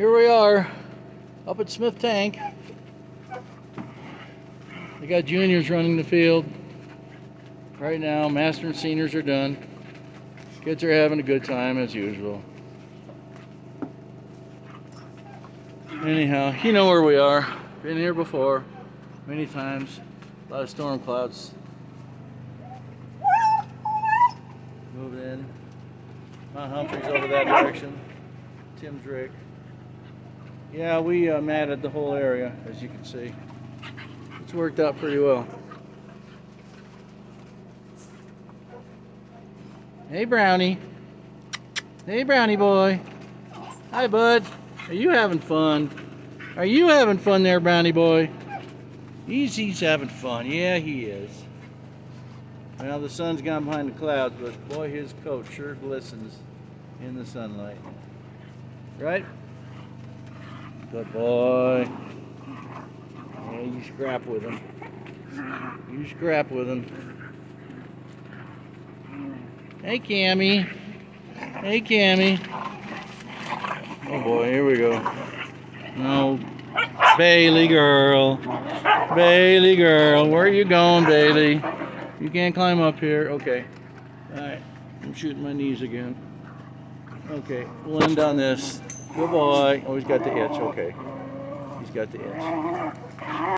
Here we are up at Smith Tank. They got juniors running the field right now. Master and seniors are done. Kids are having a good time as usual. Anyhow, you know where we are. Been here before many times. A lot of storm clouds. Moving in. Mount Humphrey's over that direction. Tim's Rick. Yeah, we matted the whole area, as you can see. It's worked out pretty well. Hey, Brownie. Hey, Brownie boy. Hi, bud. Are you having fun? Are you having fun there, Brownie boy? He's having fun. Yeah, he is. Well, the sun's gone behind the clouds, but boy, his coat sure glistens in the sunlight. Right? Good boy. Yeah, you scrap with him. You scrap with him. Hey, Cammy. Hey, Cammy. Oh boy, here we go. No, Bailey girl. Bailey girl, where are you going, Bailey? You can't climb up here. Okay. All right. I'm shooting my knees again. Okay, we'll end on this. Good boy. Oh, he's got the itch. Okay. He's got the itch.